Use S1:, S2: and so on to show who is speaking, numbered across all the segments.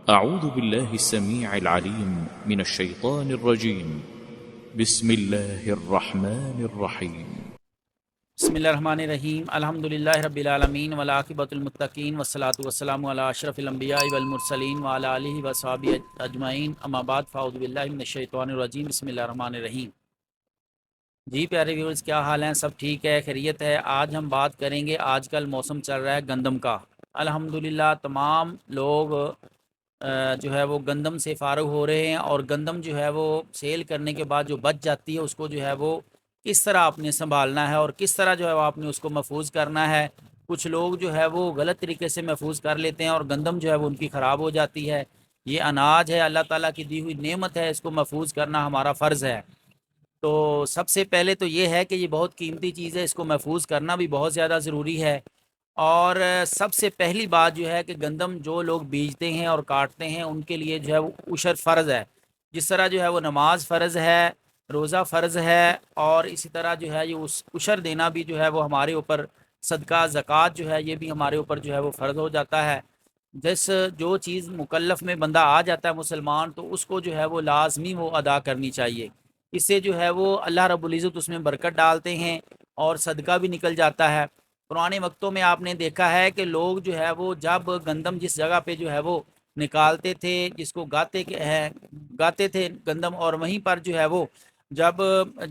S1: أعوذ بالله السميع العليم من الشيطان الرجيم. بسم الله الرحمن الرحيم.
S2: بسم اللہ الرحمن الرحیم. الحمدللہ رب العالمین والعاقبۃ للمتقین والصلاۃ والسلام علی اشرف الانبیاء والمرسلین وعلی آلہ وصحبہ اجمعین. اما بعد فاعوذ باللہ من الشیطان الرجیم. بسم اللہ الرحمن الرحیم. جی پیارے ویورز، کیا حال ہیں؟ سب ٹھیک ہے، خیریت ہے؟ آج ہم بات کریں گے، آج کل موسم چل رہا ہے گندم کا. الحمدللہ تمام لوگ جو ہے وہ گندم سے فارغ ہو رہے ہیں، اور گندم جو ہے وہ سیل کرنے کے بعد جو بچ جاتی ہے اس کو جو ہے وہ کس طرح آپ نے سنبھالنا ہے اور کس طرح جو ہے وہ آپ نے اس کو محفوظ کرنا ہے. کچھ لوگ جو ہے وہ غلط طریقے سے محفوظ کر لیتے ہیں اور گندم جو ہے وہ ان کی خراب ہو جاتی ہے. یہ اناج ہے، اللہ تعالیٰ کی دی ہوئی نعمت ہے، اس کو محفوظ کرنا ہمارا فرض ہے. تو سب سے پہلے تو یہ ہے کہ یہ بہت قیمتی چیز ہے، اس کو محفوظ کرنا بھی بہت زیادہ ضروری ہے. اور سب سے پہلی بات جو ہے کہ گندم جو لوگ بیجتے ہیں اور کاٹتے ہیں ان کے لیے جو ہے وہ عشر فرض ہے. جس طرح جو ہے وہ نماز فرض ہے، روزہ فرض ہے، اور اسی طرح جو ہے یہ اس عشر دینا بھی جو ہے وہ ہمارے اوپر، صدقہ زکوٰۃ جو ہے یہ بھی ہمارے اوپر جو ہے وہ فرض ہو جاتا ہے. جو چیز مکلف میں بندہ آ جاتا ہے مسلمان، تو اس کو جو ہے وہ لازمی وہ ادا کرنی چاہیے. اس سے جو ہے وہ اللہ رب العزت اس میں برکت ڈالتے ہیں اور صدقہ بھی نکل جاتا ہے. پرانے وقتوں میں آپ نے دیکھا ہے کہ لوگ جو ہے وہ جب گندم جس جگہ پہ جو ہے وہ نکالتے تھے، جس کو گاتے تھے گندم، اور وہیں پر جو ہے وہ جب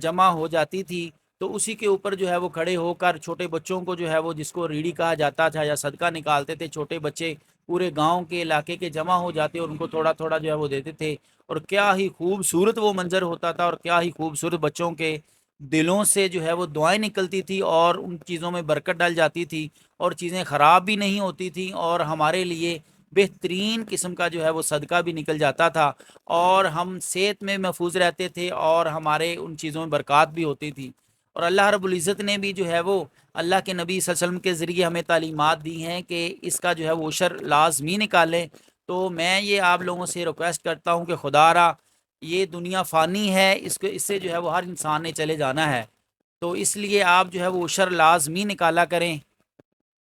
S2: جمع ہو جاتی تھی تو اسی کے اوپر جو ہے وہ کھڑے ہو کر چھوٹے بچوں کو جو ہے وہ، جس کو ریڑھی کہا جاتا تھا، یا صدقہ نکالتے تھے. چھوٹے بچے پورے گاؤں کے علاقے کے جمع ہو جاتے اور ان کو تھوڑا تھوڑا جو ہے وہ دیتے تھے. اور کیا ہی خوبصورت وہ منظر ہوتا تھا، اور کیا ہی خوبصورت بچوں کے دلوں سے جو ہے وہ دعائیں نکلتی تھی اور ان چیزوں میں برکت ڈال جاتی تھی، اور چیزیں خراب بھی نہیں ہوتی تھیں، اور ہمارے لیے بہترین قسم کا جو ہے وہ صدقہ بھی نکل جاتا تھا، اور ہم صحت میں محفوظ رہتے تھے اور ہمارے ان چیزوں میں برکات بھی ہوتی تھی. اور اللہ رب العزت نے بھی جو ہے وہ اللہ کے نبی صلی اللہ علیہ وسلم کے ذریعے ہمیں تعلیمات دی ہیں کہ اس کا جو ہے وہ عشر لازمی نکالیں. تو میں یہ آپ لوگوں سے ریکویسٹ کرتا ہوں کہ خدا را، یہ دنیا فانی ہے، اس سے جو ہے وہ ہر انسان نے چلے جانا ہے، تو اس لیے آپ جو ہے وہ عشر لازمی نکالا کریں.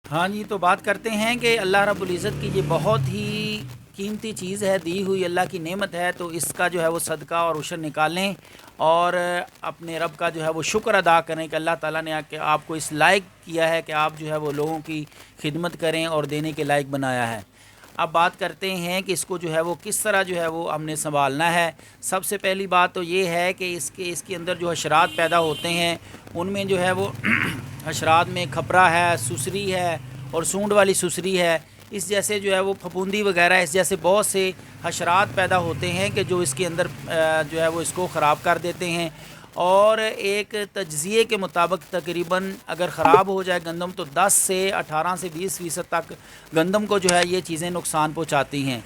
S2: ہاں جی، تو بات کرتے ہیں کہ اللہ رب العزت کی یہ بہت ہی قیمتی چیز ہے، دی ہوئی اللہ کی نعمت ہے، تو اس کا جو ہے وہ صدقہ اور عشر نکالیں اور اپنے رب کا جو ہے وہ شکر ادا کریں کہ اللہ تعالیٰ نے آپ کو اس لائق کیا ہے کہ آپ جو ہے وہ لوگوں کی خدمت کریں اور دینے کے لائق بنایا ہے. اب بات کرتے ہیں کہ اس کو جو ہے وہ کس طرح جو ہے وہ ہم نے سنبھالنا ہے. سب سے پہلی بات تو یہ ہے کہ اس کے اندر جو حشرات پیدا ہوتے ہیں ان میں جو ہے وہ حشرات میں کھپرا ہے، سسری ہے، اور سونڈ والی سسری ہے. اس جیسے جو ہے وہ پھپوندی وغیرہ، اس جیسے بہت سے حشرات پیدا ہوتے ہیں کہ جو اس کے اندر جو ہے وہ اس کو خراب کر دیتے ہیں. اور ایک تجزیے کے مطابق تقریباً اگر خراب ہو جائے گندم تو 10 سے 18 سے 20% تک گندم کو جو ہے یہ چیزیں نقصان پہنچاتی ہیں.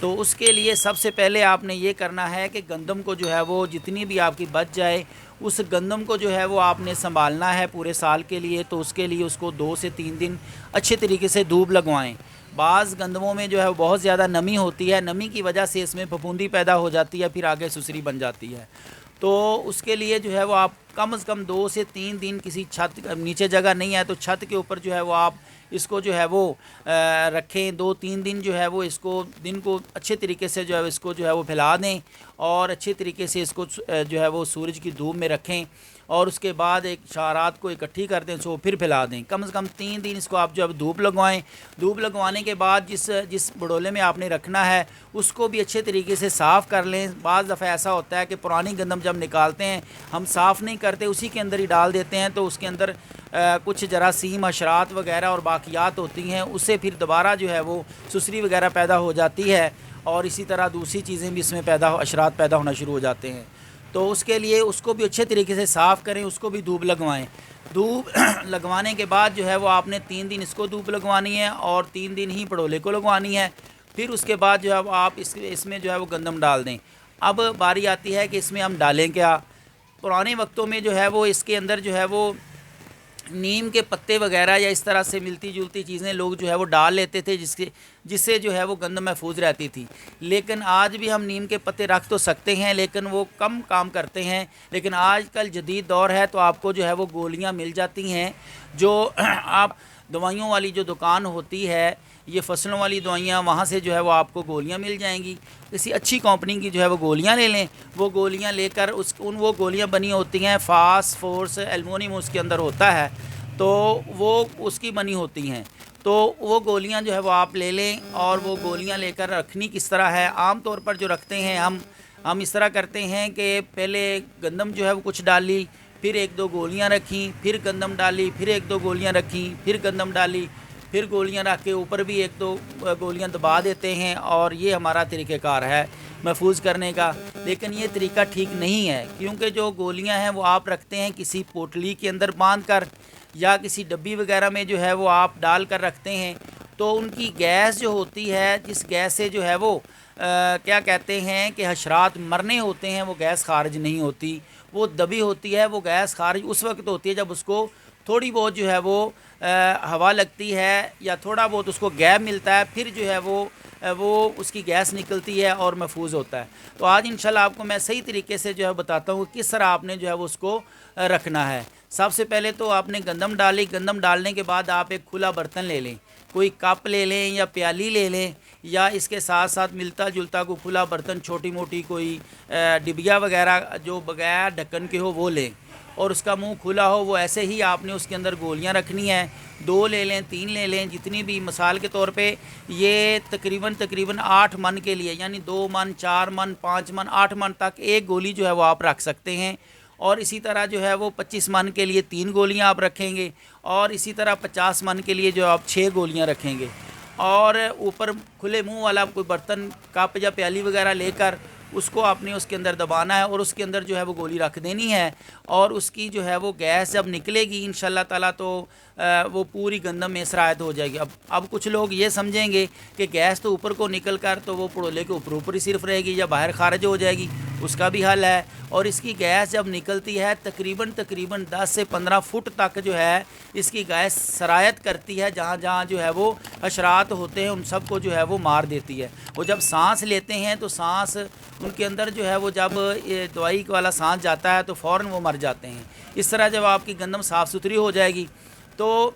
S2: تو اس کے لیے سب سے پہلے آپ نے یہ کرنا ہے کہ گندم کو جو ہے وہ جتنی بھی آپ کی بچ جائے، اس گندم کو جو ہے وہ آپ نے سنبھالنا ہے پورے سال کے لیے. تو اس کے لیے اس کو 2 سے 3 دن اچھے طریقے سے دھوپ لگوائیں. بعض گندموں میں جو ہے بہت زیادہ نمی ہوتی ہے، نمی کی وجہ سے اس میں پھپوندی پیدا ہو جاتی ہے، پھر آگے سسری بن جاتی ہے. تو اس کے لیے جو ہے وہ آپ کم از کم 2 سے 3 دن کسی چھت، نیچے جگہ نہیں ہے تو چھت کے اوپر جو ہے وہ آپ اس کو جو ہے وہ رکھیں. 2-3 دن جو ہے وہ اس کو دن کو اچھے طریقے سے جو ہے اس کو جو ہے وہ پھیلا دیں، اور اچھے طریقے سے اس کو جو ہے وہ سورج کی دھوپ میں رکھیں، اور اس کے بعد ایک رات کو اکٹھی کر دیں، سو پھر پھیلا دیں. کم از کم 3 دن اس کو آپ جو ہے دھوپ لگوائیں. دھوپ لگوانے کے بعد جس بڑولے میں آپ نے رکھنا ہے اس کو بھی اچھے طریقے سے صاف کر لیں. بعض دفعہ ایسا ہوتا ہے کہ پرانی گندم جب نکالتے ہیں ہم صاف نہیں کرتے، اسی کے اندر ہی ڈال دیتے ہیں، تو اس کے اندر کچھ جراثیم، حشرات وغیرہ اور باقیات ہوتی ہیں، اس سے پھر دوبارہ جو ہے وہ سسری وغیرہ پیدا ہو جاتی ہے، اور اسی طرح دوسری چیزیں بھی اس میں حشرات پیدا ہونا شروع ہو جاتے ہیں. تو اس کے لیے اس کو بھی اچھے طریقے سے صاف کریں، اس کو بھی دھوپ لگوائیں. دھوپ لگوانے کے بعد جو ہے وہ آپ نے 3 دن اس کو دھوپ لگوانی ہے اور 3 دن ہی پڑولے کو لگوانی ہے. پھر اس کے بعد جو ہے وہ آپ اس میں جو ہے وہ گندم ڈال دیں. اب باری آتی ہے کہ اس میں ہم ڈالیں کیا. پرانے وقتوں میں جو ہے وہ اس کے اندر جو ہے وہ نیم کے پتے وغیرہ یا اس طرح سے ملتی جلتی چیزیں لوگ جو ہے وہ ڈال لیتے تھے، جس سے جو ہے وہ گندم محفوظ رہتی تھی. لیکن آج بھی ہم نیم کے پتے رکھ تو سکتے ہیں لیکن وہ کم کام کرتے ہیں. لیکن آج کل جدید دور ہے تو آپ کو جو ہے وہ گولیاں مل جاتی ہیں، جو آپ دوائیوں والی جو دکان ہوتی ہے یہ فصلوں والی دوائیاں وہاں سے جو ہے وہ آپ کو گولیاں مل جائیں گی. کسی اچھی کمپنی کی جو ہے وہ گولیاں لے لیں. وہ گولیاں لے کر وہ گولیاں بنی ہوتی ہیں فاسفورس ایلومونیم اس کے اندر ہوتا ہے, تو وہ اس کی بنی ہوتی ہیں. تو وہ گولیاں جو ہے وہ آپ لے لیں, اور وہ گولیاں لے کر رکھنی کس طرح ہے, عام طور پر جو رکھتے ہیں ہم اس طرح کرتے ہیں کہ پہلے گندم جو ہے وہ کچھ ڈالی, پھر 1-2 گولیاں رکھیں, پھر گندم ڈالی, پھر 1-2 گولیاں رکھیں, پھر گندم ڈالی, پھر گولیاں رکھ کے اوپر بھی 1-2 گولیاں دبا دیتے ہیں, اور یہ ہمارا طریقہ کار ہے محفوظ کرنے کا. لیکن یہ طریقہ ٹھیک نہیں ہے, کیونکہ جو گولیاں ہیں وہ آپ رکھتے ہیں کسی پوٹلی کے اندر باندھ کر یا کسی ڈبی وغیرہ میں جو ہے وہ آپ ڈال کر رکھتے ہیں, تو ان کی گیس جو ہوتی ہے, جس گیس سے جو ہے وہ کیا کہتے ہیں کہ حشرات مرنے ہوتے ہیں, وہ گیس خارج نہیں ہوتی, وہ دبی ہوتی ہے. وہ گیس خارج اس وقت ہوتی ہے جب اس کو تھوڑی بہت جو ہے وہ ہوا لگتی ہے یا تھوڑا بہت اس کو گیپ ملتا ہے, پھر جو ہے وہ اس کی گیس نکلتی ہے اور محفوظ ہوتا ہے. تو آج انشاءاللہ آپ کو میں صحیح طریقے سے جو ہے بتاتا ہوں کس طرح آپ نے جو ہے وہ اس کو رکھنا ہے. سب سے پہلے تو آپ نے گندم ڈالی, گندم ڈالنے کے بعد آپ ایک کھلا برتن لے لیں, کوئی کپ لے لیں یا پیالی لے لیں, یا اس کے ساتھ ساتھ ملتا جلتا کوئی کھلا برتن, چھوٹی موٹی کوئی ڈبیا وغیرہ جو بغیر ڈھکن کے ہو وہ لیں, اور اس کا منہ کھلا ہو. وہ ایسے ہی آپ نے اس کے اندر گولیاں رکھنی ہیں, 2 لے لیں, 3 لے لیں, جتنی بھی. مثال کے طور پہ یہ تقریباً 8 من کے لیے, یعنی 2 من, 4 من, 5 من, 8 من تک ایک گولی جو ہے وہ آپ رکھ سکتے ہیں. اور اسی طرح جو ہے وہ 25 من کے لیے 3 گولیاں آپ رکھیں گے, اور اسی طرح 50 من کے لیے جو آپ 6 گولیاں رکھیں گے. اور اوپر کھلے منہ والا کوئی برتن, کپ یا پیالی وغیرہ لے کر اس کو آپ نے اس کے اندر دبانا ہے, اور اس کے اندر جو ہے وہ گولی رکھ دینی ہے. اور اس کی جو ہے وہ گیس جب نکلے گی انشاءاللہ تعالیٰ تو وہ پوری گندم میں سرایت ہو جائے گی. اب کچھ لوگ یہ سمجھیں گے کہ گیس تو اوپر کو نکل کر تو وہ پڑولے کے اوپر ہی صرف رہے گی یا باہر خارج ہو جائے گی, اس کا بھی حل ہے. اور اس کی گیس جب نکلتی ہے تقریباً 10 سے 15 فٹ تک جو ہے اس کی گیس سرایت کرتی ہے, جہاں جہاں جو ہے وہ حشرات ہوتے ہیں ان سب کو جو ہے وہ مار دیتی ہے. وہ جب سانس لیتے ہیں تو سانس ان کے اندر جو ہے وہ جب دوائی والا سانس جاتا ہے تو فوراً وہ مر جاتے ہیں. اس طرح جب آپ کی گندم صاف ستھری ہو جائے گی تو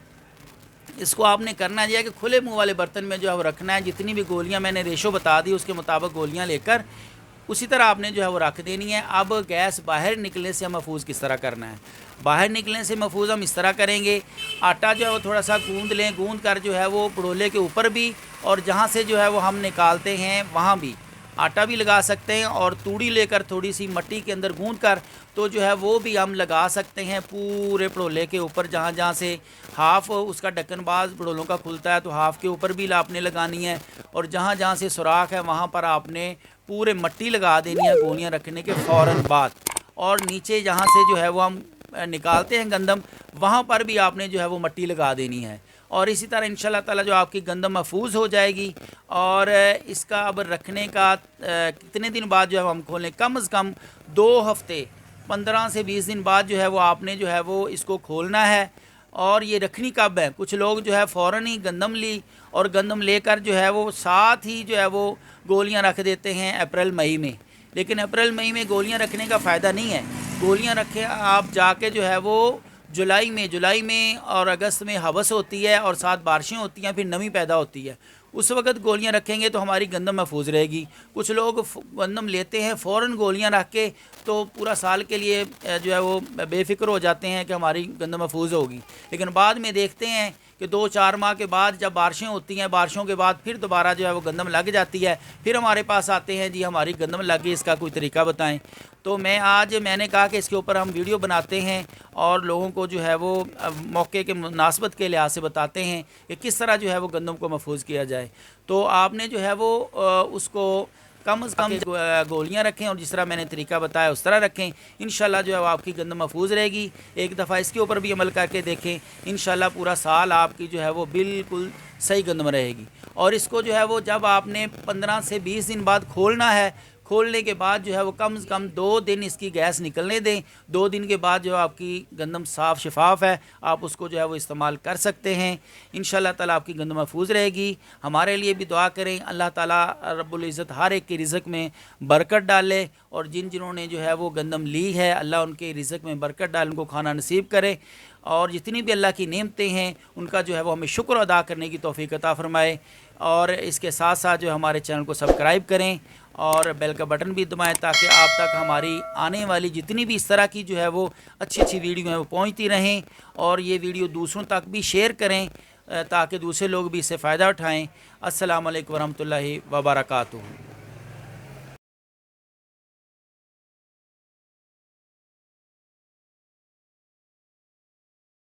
S2: اس کو آپ نے کرنا یہ ہے کہ کھلے منہ والے برتن میں جو ہے وہ رکھنا ہے. جتنی بھی گولیاں میں نے ریشو بتا دی اس کے مطابق گولیاں لے کر اسی طرح آپ نے جو ہے وہ رکھ دینی ہے. اب گیس باہر نکلنے سے محفوظ کس طرح کرنا ہے. باہر نکلنے سے محفوظ ہم اس طرح کریں گے, آٹا جو ہے وہ تھوڑا سا گوندھ لیں, گوندھ کر جو ہے وہ پڑولے کے اوپر بھی اور جہاں سے جو ہے وہ ہم نکالتے ہیں وہاں بھی آٹا بھی لگا سکتے ہیں, اور توڑی لے کر تھوڑی سی مٹی کے اندر گوندھ کر تو جو ہے وہ بھی ہم لگا سکتے ہیں پورے پڑولے کے اوپر. جہاں جہاں سے ہاف اس کا ڈھکن باز پڑولوں کا کھلتا ہے تو ہاف کے اوپر بھی آپ نے لگانی ہے, اور جہاں جہاں سے سوراخ ہے وہاں پر آپ نے پورے مٹی لگا دینی ہے گولیاں رکھنے کے فوراً بعد. اور نیچے جہاں سے جو ہے وہ ہم نکالتے ہیں گندم وہاں پر بھی آپ نے جو ہے وہ مٹی لگا دینی ہے. اور اسی طرح انشاءاللہ تعالیٰ جو آپ کی گندم محفوظ ہو جائے گی. اور اس کا اب رکھنے کا کتنے دن بعد جو ہے ہم کھولیں, کم از کم 2 ہفتے 15 سے 20 دن بعد جو ہے وہ آپ نے جو ہے وہ اس کو کھولنا ہے. اور یہ رکھنی کب ہے, کچھ لوگ جو ہے فوراً ہی گندم لی اور گندم لے کر جو ہے وہ ساتھ ہی جو ہے وہ گولیاں رکھ دیتے ہیں اپریل مئی میں. لیکن اپریل مئی میں گولیاں رکھنے کا فائدہ نہیں ہے. گولیاں رکھیں آپ جا کے جو ہے وہ جولائی میں اور اگست میں ہوس ہوتی ہے اور ساتھ بارشیں ہوتی ہیں, پھر نمی پیدا ہوتی ہے, اس وقت گولیاں رکھیں گے تو ہماری گندم محفوظ رہے گی. کچھ لوگ گندم لیتے ہیں فوراً گولیاں رکھ کے تو پورا سال کے لیے جو ہے وہ بے فکر ہو جاتے ہیں کہ ہماری گندم محفوظ ہوگی. لیکن بعد میں دیکھتے ہیں کہ 2-4 ماہ کے بعد جب بارشیں ہوتی ہیں, بارشوں کے بعد پھر دوبارہ جو ہے وہ گندم لگ جاتی ہے, پھر ہمارے پاس آتے ہیں جی ہماری گندم لگ گئی, اس کا کوئی طریقہ بتائیں. تو میں نے کہا کہ اس کے اوپر ہم ویڈیو بناتے ہیں اور لوگوں کو جو ہے وہ موقع کے مناسبت کے لحاظ سے بتاتے ہیں کہ کس طرح جو ہے وہ گندم کو محفوظ کیا جائے. تو آپ نے جو ہے وہ اس کو کم از کم گولیاں رکھیں اور جس طرح میں نے طریقہ بتایا اس طرح رکھیں. انشاءاللہ جو ہے وہ آپ کی گندم محفوظ رہے گی. ایک دفعہ اس کے اوپر بھی عمل کر کے دیکھیں, انشاءاللہ پورا سال آپ کی جو ہے وہ بالکل صحیح گندم رہے گی. اور اس کو جو ہے وہ جب آپ نے 15 سے 20 دن بعد کھولنا ہے, کھولنے کے بعد جو ہے وہ کم از کم 2 دن اس کی گیس نکلنے دیں. 2 دن کے بعد جو آپ کی گندم صاف شفاف ہے, آپ اس کو جو ہے وہ استعمال کر سکتے ہیں. انشاءاللہ تعالیٰ آپ کی گندم محفوظ رہے گی. ہمارے لیے بھی دعا کریں, اللہ تعالیٰ رب العزت ہر ایک کے رزق میں برکت ڈالے, اور جنہوں نے جو ہے وہ گندم لی ہے اللہ ان کے رزق میں برکت ڈال, ان کو کھانا نصیب کرے, اور جتنی بھی اللہ کی نعمتیں ہیں ان کا جو ہے وہ ہمیں شکر ادا کرنے کی توفیق عطا فرمائے. اور اس کے ساتھ ساتھ جو ہمارے چینل کو سبسکرائب کریں اور بیل کا بٹن بھی دبائیں تاکہ آپ تک ہماری آنے والی جتنی بھی اس طرح کی جو ہے وہ اچھی ویڈیو ہیں وہ پہنچتی رہیں، اور یہ ویڈیو دوسروں تک بھی شیئر کریں تاکہ دوسرے لوگ بھی اس سے فائدہ اٹھائیں۔ السلام علیکم ورحمۃ اللہ وبرکاتہ۔